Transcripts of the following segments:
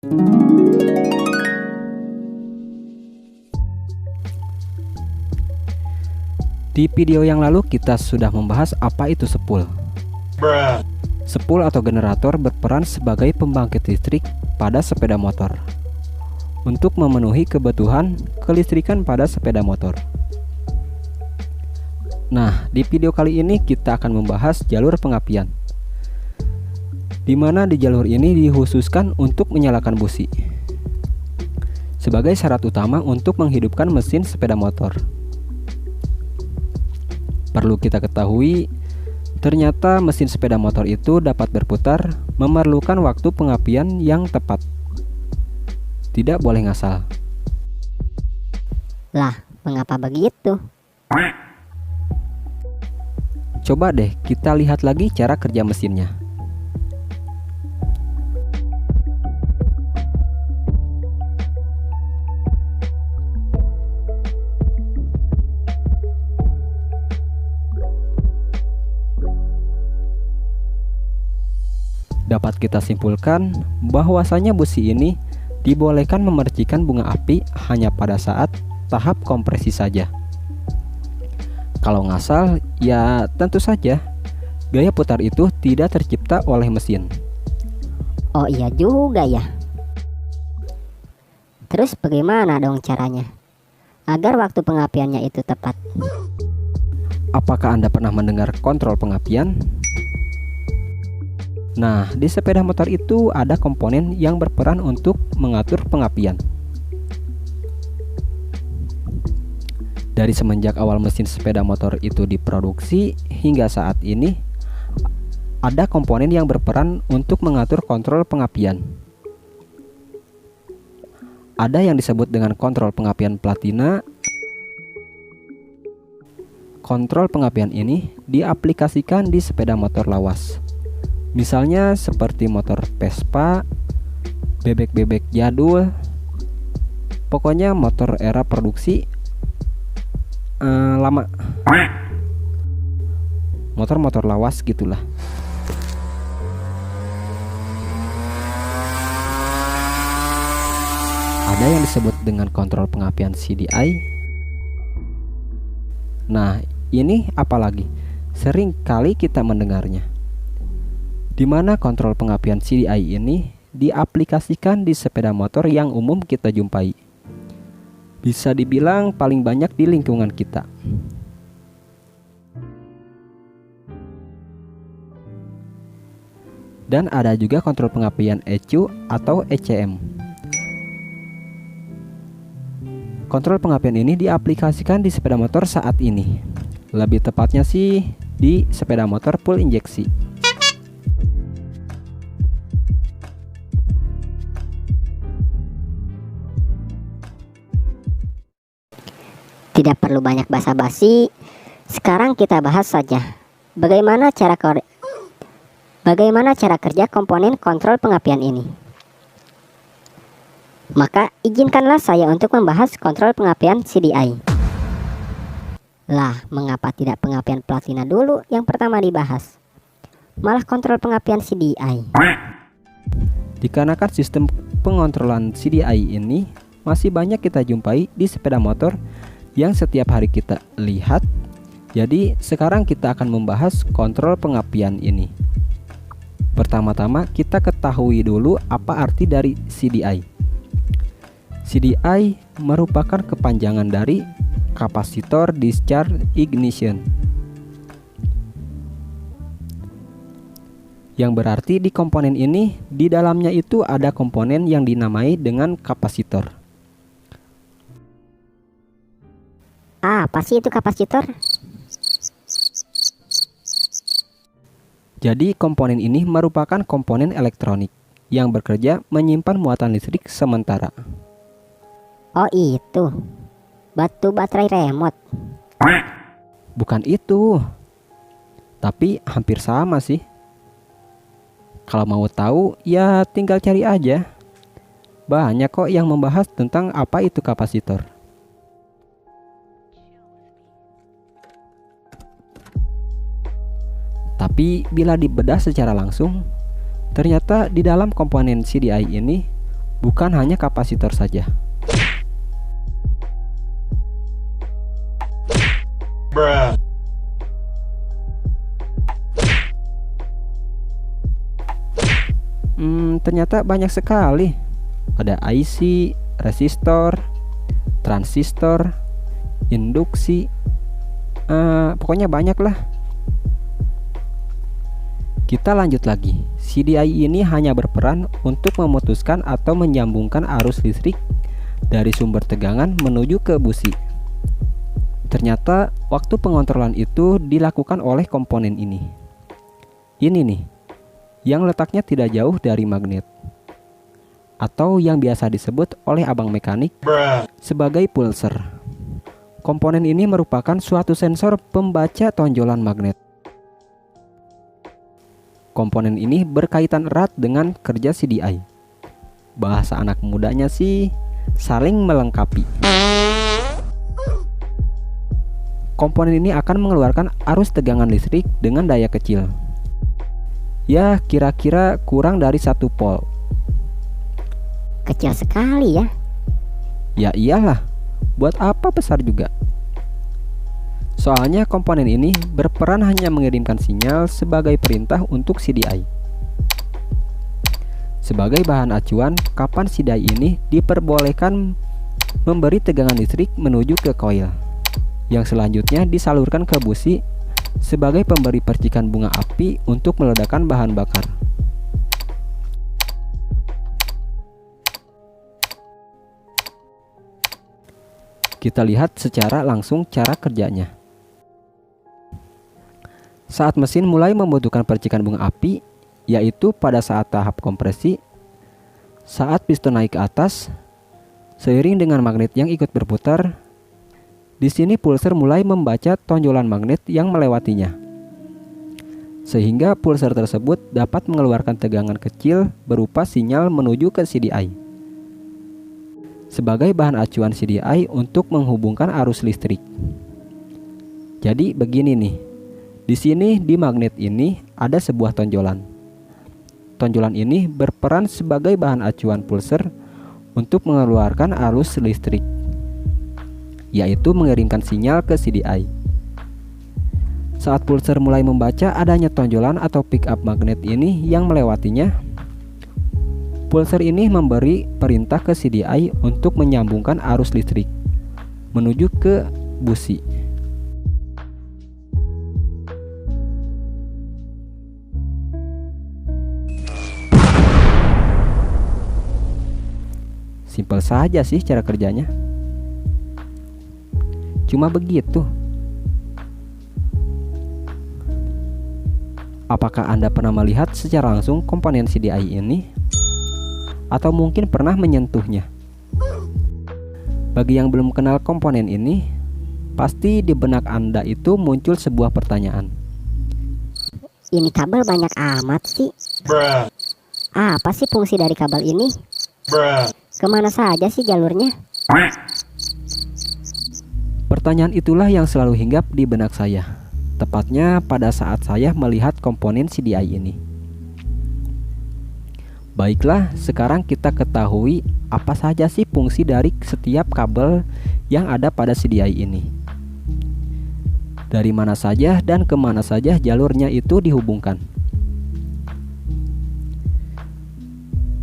Di video yang lalu kita sudah membahas apa itu spool. Spool atau generator berperan sebagai pembangkit listrik pada sepeda motor untuk memenuhi kebutuhan kelistrikan pada sepeda motor. Nah, di video kali ini kita akan membahas jalur pengapian, di mana di jalur ini dikhususkan untuk menyalakan busi sebagai syarat utama untuk menghidupkan mesin sepeda motor. Perlu kita ketahui, ternyata mesin sepeda motor itu dapat berputar memerlukan waktu pengapian yang tepat. Tidak boleh ngasal. Lah, mengapa begitu? Coba deh kita lihat lagi cara kerja mesinnya. Dapat kita simpulkan bahwasanya busi ini dibolehkan memercikan bunga api hanya pada saat tahap kompresi saja. Kalau ngasal, ya tentu saja gaya putar itu tidak tercipta oleh mesin. Oh iya juga ya. Terus bagaimana dong caranya agar waktu pengapiannya itu tepat? Apakah Anda pernah mendengar kontrol pengapian? Nah, di sepeda motor itu ada komponen yang berperan untuk mengatur pengapian. Dari semenjak awal mesin sepeda motor itu diproduksi hingga saat ini, ada komponen yang berperan untuk mengatur kontrol pengapian. Ada yang disebut dengan kontrol pengapian platina. Kontrol pengapian ini diaplikasikan di sepeda motor lawas. Misalnya seperti motor Vespa, bebek-bebek jadul, pokoknya motor era produksi lama, motor-motor lawas gitulah. Ada yang disebut dengan kontrol pengapian CDI. Nah, ini apalagi sering kali kita mendengarnya, di mana kontrol pengapian CDI ini diaplikasikan di sepeda motor yang umum kita jumpai. Bisa dibilang paling banyak di lingkungan kita. Dan ada juga kontrol pengapian ECU atau ECM. Kontrol pengapian ini diaplikasikan di sepeda motor saat ini. Lebih tepatnya sih di sepeda motor full injeksi. Tidak perlu banyak basa-basi. Sekarang kita bahas saja bagaimana cara kerja komponen kontrol pengapian ini. Maka izinkanlah saya untuk membahas kontrol pengapian CDI. Lah, mengapa tidak pengapian platina dulu yang pertama dibahas? Malah kontrol pengapian CDI. Dikarenakan sistem pengontrolan CDI ini masih banyak kita jumpai di sepeda motor yang setiap hari kita lihat. Jadi sekarang kita akan membahas kontrol pengapian ini. Pertama-tama kita ketahui dulu apa arti dari CDI. CDI merupakan kepanjangan dari Capacitor Discharge Ignition, yang berarti di komponen ini di dalamnya itu ada komponen yang dinamai dengan kapasitor. Apa sih itu kapasitor? Jadi komponen ini merupakan komponen elektronik yang bekerja menyimpan muatan listrik sementara. Oh itu, batu baterai remote. Bukan itu, tapi hampir sama sih. Kalau mau tahu ya tinggal cari aja. Banyak kok yang membahas tentang apa itu kapasitor. Tapi bila dibedah secara langsung, ternyata di dalam komponen CDI ini bukan hanya kapasitor saja. Ternyata banyak sekali. Ada IC, resistor, transistor, induksi, pokoknya banyak lah. Kita lanjut lagi. CDI ini hanya berperan untuk memutuskan atau menyambungkan arus listrik dari sumber tegangan menuju ke busi. Ternyata waktu pengontrolan itu dilakukan oleh komponen ini. Ini nih, yang letaknya tidak jauh dari magnet, atau yang biasa disebut oleh abang mekanik sebagai pulser. Komponen ini merupakan suatu sensor pembaca tonjolan magnet. Komponen ini berkaitan erat dengan kerja CDI. Bahasa anak mudanya sih saling melengkapi. Komponen ini akan mengeluarkan arus tegangan listrik dengan daya kecil. Ya, kira-kira kurang dari 1 volt. Kecil sekali ya. Ya iyalah, buat apa besar juga? Soalnya komponen ini berperan hanya mengirimkan sinyal sebagai perintah untuk CDI. Sebagai bahan acuan kapan CDI ini diperbolehkan memberi tegangan listrik menuju ke koil, yang selanjutnya disalurkan ke busi sebagai pemberi percikan bunga api untuk meledakkan bahan bakar. Kita lihat secara langsung cara kerjanya. Saat mesin mulai membutuhkan percikan bunga api, yaitu pada saat tahap kompresi, saat piston naik ke atas, seiring dengan magnet yang ikut berputar, di sini pulser mulai membaca tonjolan magnet yang melewatinya, sehingga pulser tersebut dapat mengeluarkan tegangan kecil berupa sinyal menuju ke CDI, sebagai bahan acuan CDI untuk menghubungkan arus listrik. Jadi begini nih. Di sini di magnet ini ada sebuah tonjolan. Tonjolan ini berperan sebagai bahan acuan pulser untuk mengeluarkan arus listrik, yaitu mengirimkan sinyal ke CDI. Saat pulser mulai membaca adanya tonjolan atau pick up magnet ini yang melewatinya, pulser ini memberi perintah ke CDI untuk menyambungkan arus listrik menuju ke busi. Simpel saja sih cara kerjanya. Cuma begitu. Apakah Anda pernah melihat secara langsung komponen CDI ini? Atau mungkin pernah menyentuhnya? Bagi yang belum kenal komponen ini, pasti di benak Anda itu muncul sebuah pertanyaan. Ini kabel banyak amat sih. Apa sih fungsi dari kabel ini? Kemana saja sih jalurnya? Pertanyaan itulah yang selalu hinggap di benak saya, tepatnya pada saat saya melihat komponen CDI ini. Baiklah, sekarang kita ketahui apa saja sih fungsi dari setiap kabel yang ada pada CDI ini. Dari mana saja dan kemana saja jalurnya itu dihubungkan.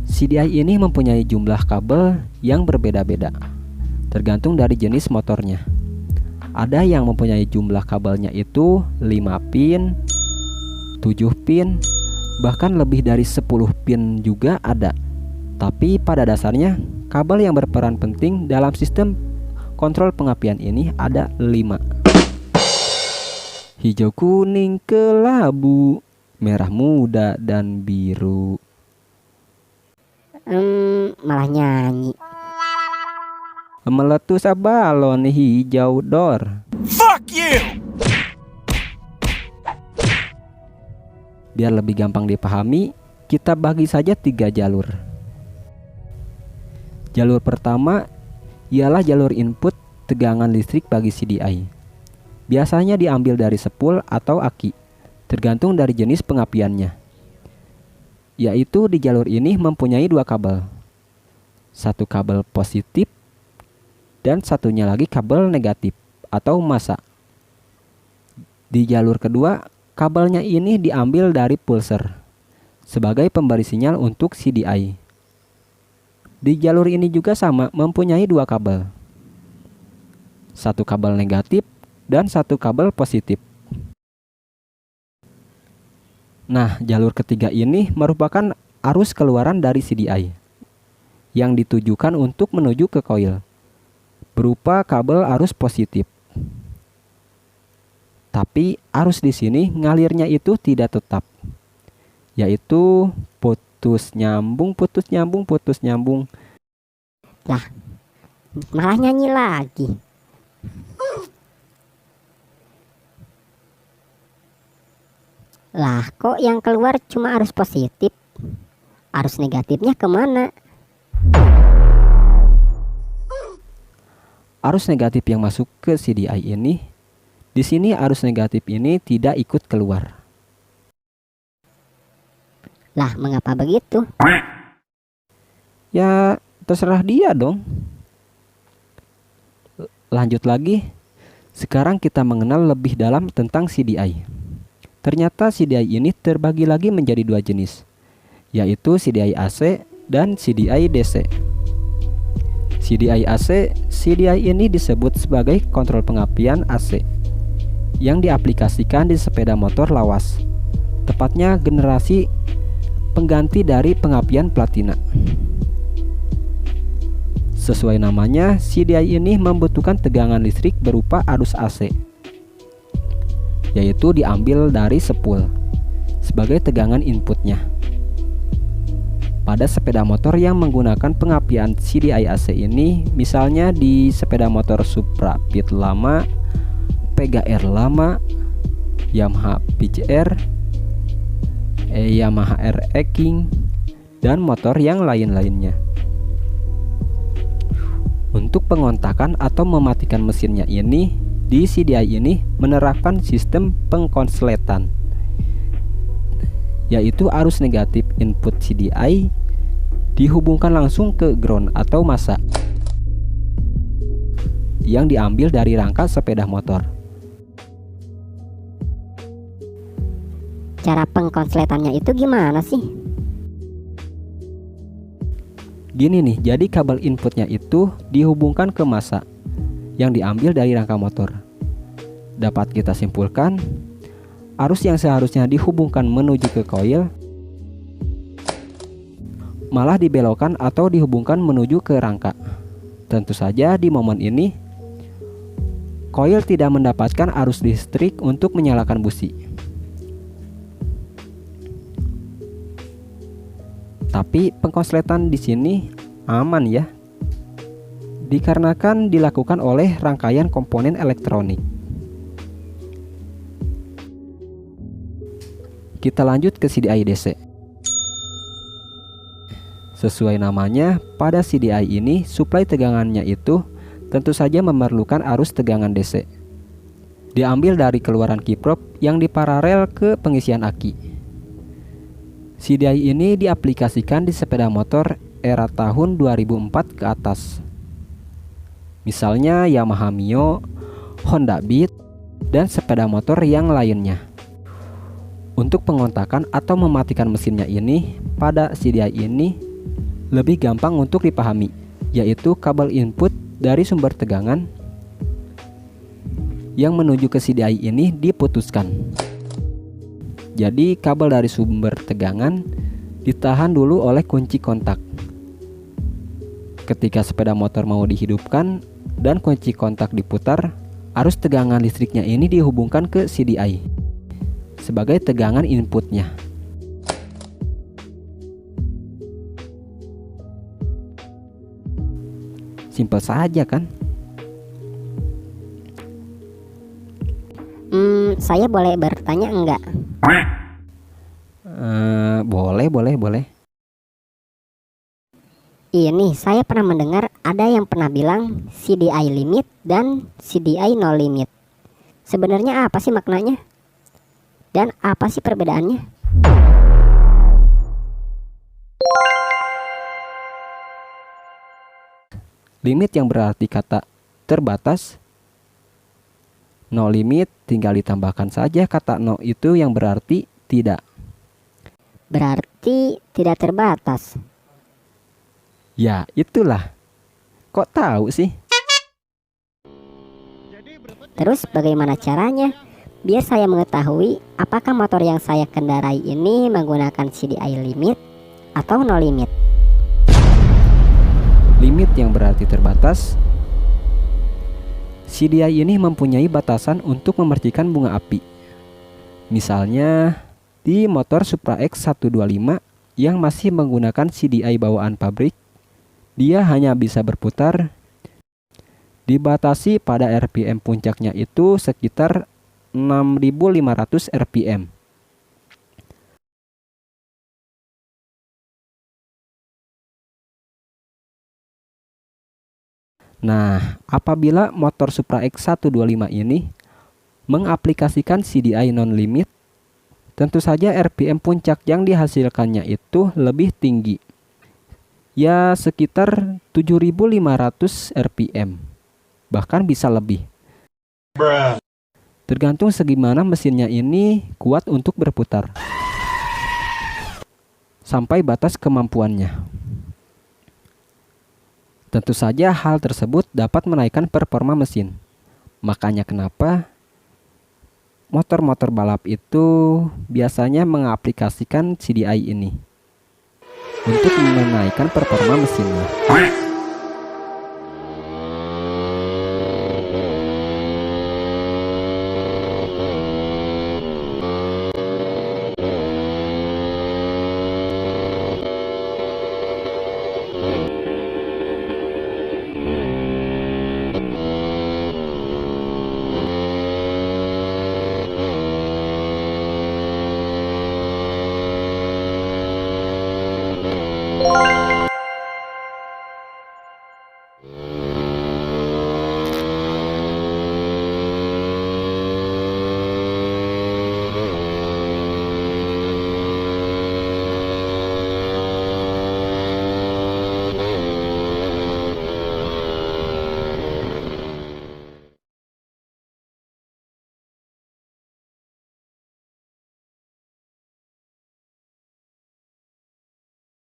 CDI ini mempunyai jumlah kabel yang berbeda-beda, tergantung dari jenis motornya. Ada yang mempunyai jumlah kabelnya itu 5 pin, 7 pin, bahkan lebih dari 10 pin juga ada. Tapi pada dasarnya, kabel yang berperan penting dalam sistem kontrol pengapian ini ada 5. Hijau, kuning, kelabu, merah muda, dan biru. Malah nyanyi. Meletus balon hijau dor. Fuck you! Biar lebih gampang dipahami, kita bagi saja 3 jalur. Jalur pertama ialah jalur input tegangan listrik bagi CDI. Biasanya diambil dari sepul atau aki, tergantung dari jenis pengapiannya. Yaitu di jalur ini mempunyai 2 kabel. satu kabel positif, dan satunya lagi kabel negatif atau massa. Di jalur kedua, kabelnya ini diambil dari pulser sebagai pemberi sinyal untuk CDI. Di jalur ini juga sama, mempunyai dua kabel. Satu kabel negatif dan satu kabel positif. Nah, jalur ketiga ini merupakan arus keluaran dari CDI yang ditujukan untuk menuju ke koil berupa kabel arus positif. Tapi arus di sini ngalirnya itu tidak tetap, yaitu putus nyambung, putus nyambung, putus nyambung. Lah, malah nyanyi lagi. Lah, kok yang keluar cuma arus positif? Arus negatifnya kemana? Arus negatif yang masuk ke CDI ini, di sini arus negatif ini tidak ikut keluar. Lah, mengapa begitu? Ya, terserah dia dong. Lanjut lagi. Sekarang kita mengenal lebih dalam tentang CDI. Ternyata CDI ini terbagi lagi menjadi dua jenis, yaitu CDI AC dan CDI DC. CDI AC, CDI ini disebut sebagai kontrol pengapian AC yang diaplikasikan di sepeda motor lawas, tepatnya generasi pengganti dari pengapian platina. Sesuai namanya, CDI ini membutuhkan tegangan listrik berupa arus AC, yaitu diambil dari spool sebagai tegangan inputnya. Pada sepeda motor yang menggunakan pengapian CDI AC ini, misalnya di sepeda motor Supra Pit lama, Pega R lama, Yamaha PCR, Yamaha RX King, dan motor yang lain-lainnya. Untuk pengontakan atau mematikan mesinnya ini, di CDI ini menerapkan sistem pengkonsletan, yaitu arus negatif input CDI dihubungkan langsung ke ground atau massa yang diambil dari rangka sepeda motor. Cara pengkonsletannya itu gimana sih? Gini nih, jadi kabel inputnya itu dihubungkan ke massa yang diambil dari rangka motor. Dapat kita simpulkan, arus yang seharusnya dihubungkan menuju ke koil malah dibelokkan atau dihubungkan menuju ke rangka. Tentu saja di momen ini koil tidak mendapatkan arus listrik untuk menyalakan busi. Tapi pengkonsletan di sini aman ya, dikarenakan dilakukan oleh rangkaian komponen elektronik. Kita lanjut ke CDI DC. Sesuai namanya, pada CDI ini suplai tegangannya itu tentu saja memerlukan arus tegangan DC. Diambil dari keluaran kiprop yang diparalel ke pengisian aki. CDI ini diaplikasikan di sepeda motor era tahun 2004 ke atas. Misalnya Yamaha Mio, Honda Beat, dan sepeda motor yang lainnya. Untuk pengontakan atau mematikan mesinnya ini, pada CDI ini lebih gampang untuk dipahami, yaitu kabel input dari sumber tegangan yang menuju ke CDI ini diputuskan. Jadi kabel dari sumber tegangan ditahan dulu oleh kunci kontak. Ketika sepeda motor mau dihidupkan dan kunci kontak diputar, arus tegangan listriknya ini dihubungkan ke CDI sebagai tegangan inputnya. Simpel saja kan? Saya boleh bertanya enggak? Boleh. Ini saya pernah mendengar ada yang pernah bilang CDI limit dan CDI no limit. Sebenarnya apa sih maknanya? Dan apa sih perbedaannya? limit yang berarti kata terbatas. No limit tinggal ditambahkan saja kata no itu yang berarti tidak. Berarti tidak terbatas. Ya, itulah. Kok tahu sih? Terus bagaimana caranya? Biar saya mengetahui apakah motor yang saya kendarai ini menggunakan CDI limit atau no limit. Limit yang berarti terbatas. CDI ini mempunyai batasan untuk memercikan bunga api. Misalnya di motor Supra X 125 yang masih menggunakan CDI bawaan pabrik, dia hanya bisa berputar dibatasi pada RPM puncaknya itu sekitar 6.500 RPM. Nah, apabila motor Supra X 125 ini mengaplikasikan CDI non-limit, tentu saja RPM puncak yang dihasilkannya itu lebih tinggi. Ya, sekitar 7.500 RPM. Bahkan bisa lebih. Tergantung segimana mesinnya ini kuat untuk berputar. Sampai batas kemampuannya. Tentu saja hal tersebut dapat menaikkan performa mesin. Makanya kenapa motor-motor balap itu biasanya mengaplikasikan CDI ini untuk menaikkan performa mesinnya.